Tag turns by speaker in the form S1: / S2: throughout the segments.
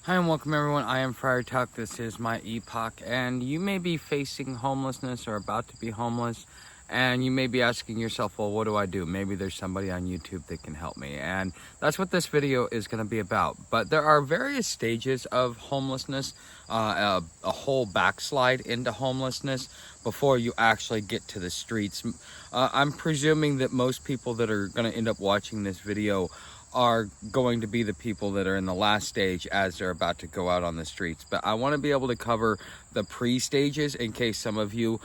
S1: Hi and welcome everyone, I am Friar Tuck, this is my epoch, and you may be facing homelessness or about to be homeless, and you may be asking yourself, well, what do I do? Maybe there's somebody on YouTube that can help me, and that's what this video is going to be about. But there are various stages of homelessness, a whole backslide into homelessness before you actually get to the streets. I'm presuming that most people that are going to end up watching this video are going to be the people that are in the last stage as they're about to go out on the streets. But I want to be able to cover the pre-stages in case some of you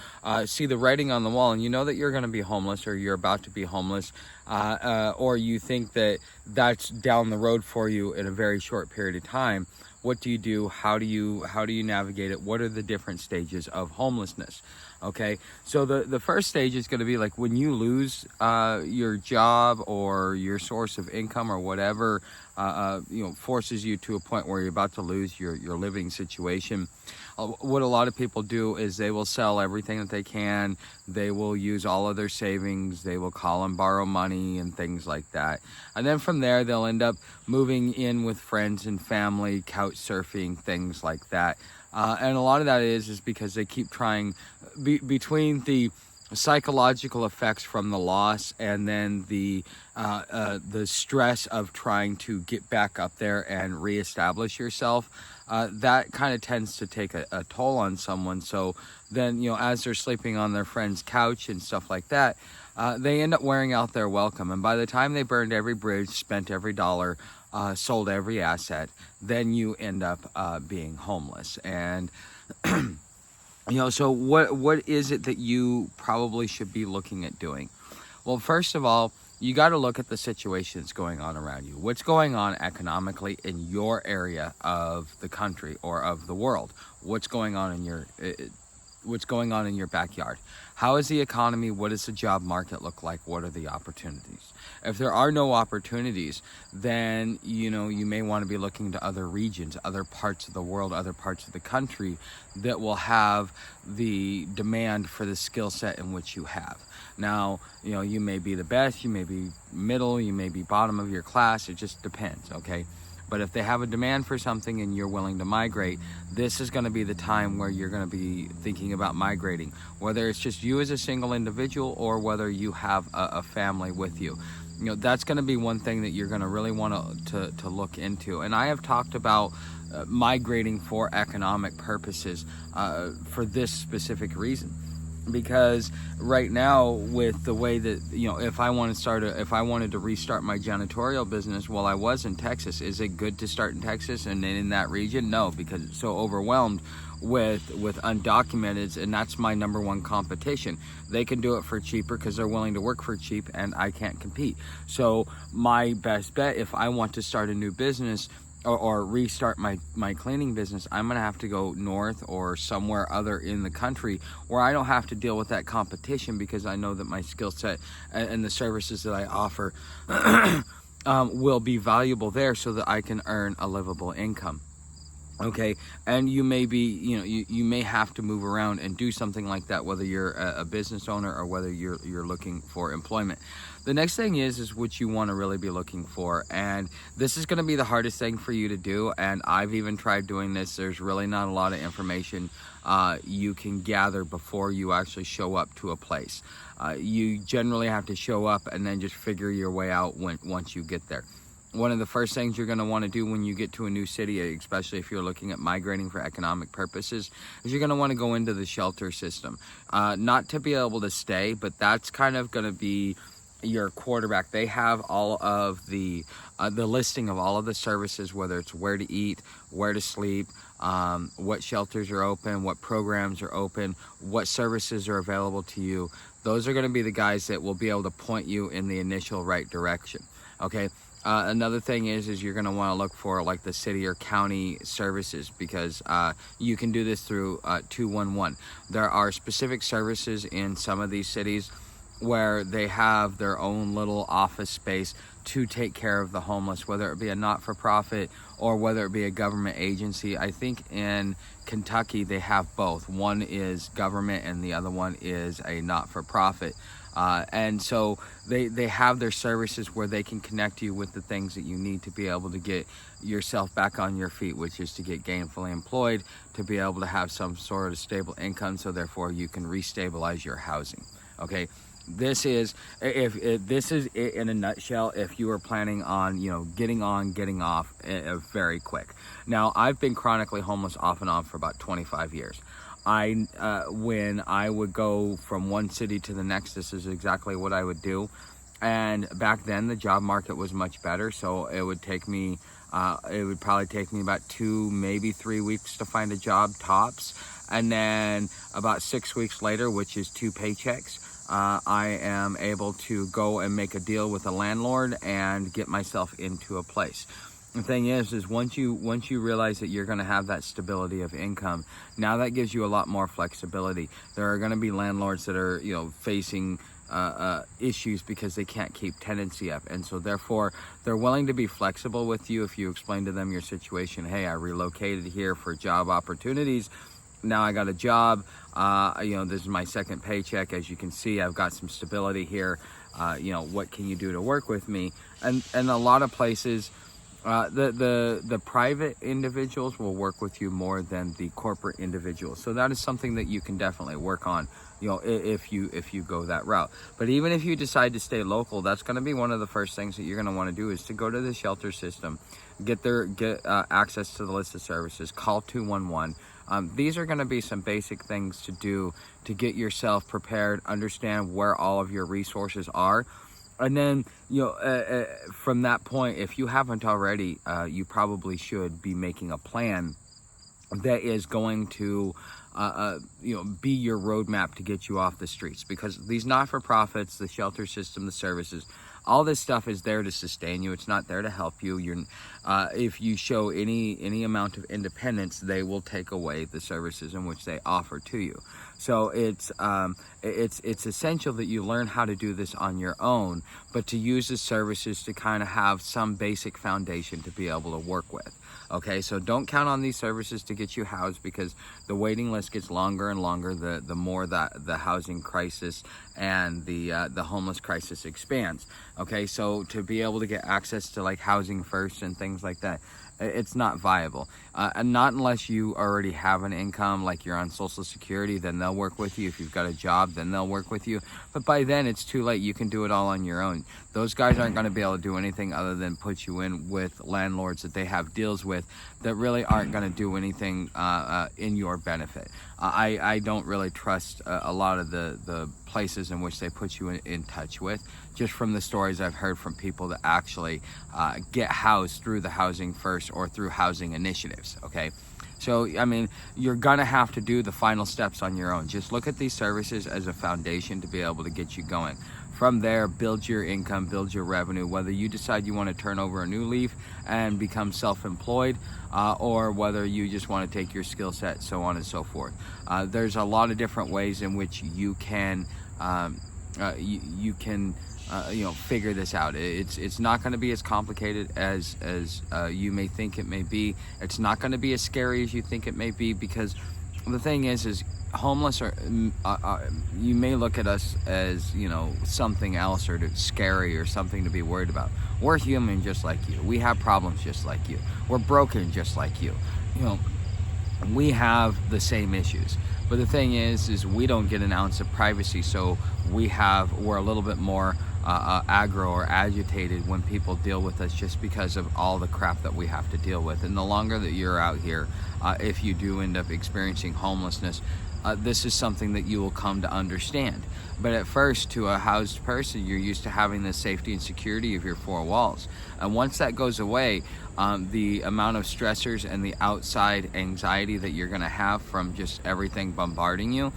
S1: see the writing on the wall and you know that you're going to be homeless or you're about to be homeless, or you think that that's down the road for you in a very short period of time. What do you do? How do you navigate it? What are the different stages of homelessness? Okay, so the first stage is going to be like when you lose your job or your source of income or whatever, forces you to a point where you're about to lose your living situation. What a lot of people do is they will sell everything that they can. They will use all of their savings. They will call and borrow money and things like that. And then from there, they'll end up moving in with friends and family, couch surfing, things like that. And a lot of that is because they keep trying between the psychological effects from the loss and then the stress of trying to get back up there and reestablish yourself. That kind of tends to take a toll on someone. So then, as they're sleeping on their friend's couch and stuff like that, they end up wearing out their welcome. And by the time they burned every bridge, spent every dollar, sold every asset, then you end up being homeless. And so what is it that you probably should be looking at doing? Well, first of all, you got to look at the situation that's going on around you. What's going on economically in your area of the country or of the world? What's going on in your backyard? How is the economy? What does the job market look like? What are the opportunities? If there are no opportunities, then you may want to be looking to other regions, other parts of the world, other parts of the country that will have the demand for the skill set in which you have. Now, you may be the best, you may be middle, you may be bottom of your class. It just depends, okay? But if they have a demand for something and you're willing to migrate, this is going to be the time where you're going to be thinking about migrating, whether it's just you as a single individual or whether you have a family with you. That's going to be one thing that you're going to really want to look into. And I have talked about migrating for economic purposes for this specific reason. Because right now, with the way that if I wanted to restart my janitorial business while I was in Texas, is it good to start in Texas and in that region? No, because it's so overwhelmed with undocumented, and that's my number one competition. They can do it for cheaper because they're willing to work for cheap, and I can't compete. So my best bet, if I want to start a new business or restart my cleaning business, I'm gonna have to go north or somewhere other in the country where I don't have to deal with that competition, because I know that my skill set and the services that I offer will be valuable there, so that I can earn a livable income. Okay, and you may be, you may have to move around and do something like that, whether you're a business owner or whether you're looking for employment. The next thing is what you want to really be looking for, and this is going to be the hardest thing for you to do, and I've even tried doing this. There's really not a lot of information you can gather before you actually show up to a place. You generally have to show up and then just figure your way out once you get there. One of the first things you're going to want to do when you get to a new city, especially if you're looking at migrating for economic purposes, is you're going to want to go into the shelter system. Not to be able to stay, but that's kind of going to be your quarterback. They have all of the listing of all of the services, whether it's where to eat, where to sleep, what shelters are open, what programs are open, what services are available to you. Those are going to be the guys that will be able to point you in the initial right direction. Okay. Another thing is you're going to want to look for like the city or county services, because you can do this through 211. There are specific services in some of these cities where they have their own little office space to take care of the homeless, whether it be a not-for-profit or whether it be a government agency. I think in Kentucky they have both. One is government and the other one is a not-for-profit. And so they have their services where they can connect you with the things that you need to be able to get yourself back on your feet, which is to get gainfully employed, to be able to have some sort of stable income, so therefore you can restabilize your housing. Okay, this is if this is it in a nutshell. If you are planning on getting off very quick. Now, I've been chronically homeless off and on for about 25 years. When I would go from one city to the next, this is exactly what I would do. And back then the job market was much better, so it would probably take me about 2, maybe 3 weeks to find a job tops. And then about 6 weeks later, which is 2 paychecks, I am able to go and make a deal with a landlord and get myself into a place. The thing is once you realize that you're going to have that stability of income, now that gives you a lot more flexibility. There are going to be landlords that are facing issues because they can't keep tenancy up, and so therefore they're willing to be flexible with you if you explain to them your situation. Hey, I relocated here for job opportunities. Now I got a job. This is my second paycheck. As you can see, I've got some stability here. What can you do to work with me? And a lot of places, the private individuals will work with you more than the corporate individuals. So that is something that you can definitely work on, if you go that route. But even if you decide to stay local, that's going to be one of the first things that you're going to want to do, is to go to the shelter system, get access to the list of services, call 211. These are going to be some basic things to do to get yourself prepared, understand where all of your resources are. And then, from that point, if you haven't already, you probably should be making a plan that is going to, be your roadmap to get you off the streets. Because these not-for-profits, the shelter system, the services, all this stuff is there to sustain you. It's not there to help you. If you show any amount of independence, they will take away the services in which they offer to you. So it's essential that you learn how to do this on your own, but to use the services to kind of have some basic foundation to be able to work with. Okay, so don't count on these services to get you housed, because the waiting list gets longer and longer the more that the housing crisis and the homeless crisis expands. Okay, so to be able to get access to like housing first and things like that, it's not viable. And not unless you already have an income, like you're on Social Security, then they'll work with you. If you've got a job, then they'll work with you. But by then, it's too late. You can do it all on your own. Those guys aren't going to be able to do anything other than put you in with landlords that they have deals with that really aren't going to do anything in your benefit. I don't really trust a lot of the places in which they put you in touch with, just from the stories I've heard from people that actually get housed through the Housing First or through housing initiatives. Okay, so I mean, you're gonna have to do the final steps on your own. Just look at these services as a foundation to be able to get you going. From there, build your income, build your revenue, whether you decide you want to turn over a new leaf and become self-employed, or whether you just want to take your skill set, so on and so forth. There's a lot of different ways in which you can figure this out. It's not going to be as complicated as you may think it may be. It's not going to be as scary as you think it may be, because the thing is homeless are you may look at us as something else or scary or something to be worried about. We're human just like you. We have problems just like you. We're broken just like you. We have the same issues. But the thing is we don't get an ounce of privacy, so we're a little bit more aggro or agitated when people deal with us, just because of all the crap that we have to deal with. And the longer that you're out here, if you do end up experiencing homelessness, this is something that you will come to understand. But at first, to a housed person, you're used to having the safety and security of your four walls. And once that goes away, the amount of stressors and the outside anxiety that you're going to have from just everything bombarding you,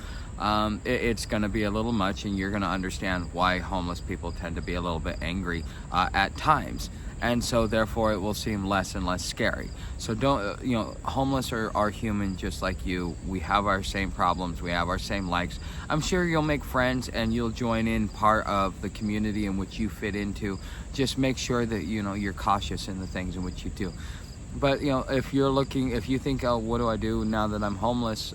S1: it's going to be a little much, and you're going to understand why homeless people tend to be a little bit angry at times. And so therefore it will seem less and less scary. So homeless are human just like you. We have our same problems. We have our same likes. I'm sure you'll make friends and you'll join in part of the community in which you fit into. Just make sure that you're cautious in the things in which you do. But if you're looking, if you think, oh, what do I do now that I'm homeless,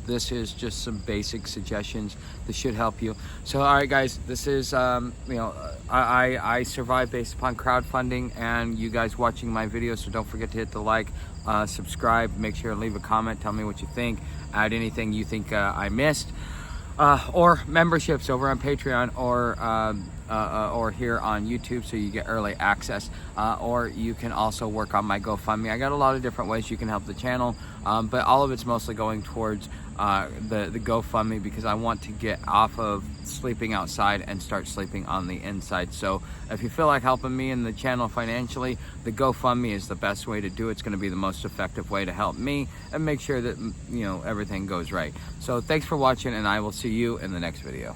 S1: this is just some basic suggestions that should help you. So all right guys, this is I survive based upon crowdfunding and you guys watching my videos. So don't forget to hit the like, subscribe, make sure to leave a comment, tell me what you think, add anything you think I missed, or memberships over on Patreon or here on YouTube, so you get early access, or you can also work on my GoFundMe. I got a lot of different ways you can help the channel, but all of it's mostly going towards the GoFundMe, because I want to get off of sleeping outside and start sleeping on the inside. So if you feel like helping me in the channel financially, the GoFundMe is the best way to do it. It's going to be the most effective way to help me and make sure that everything goes right. So thanks for watching, and I will see you in the next video.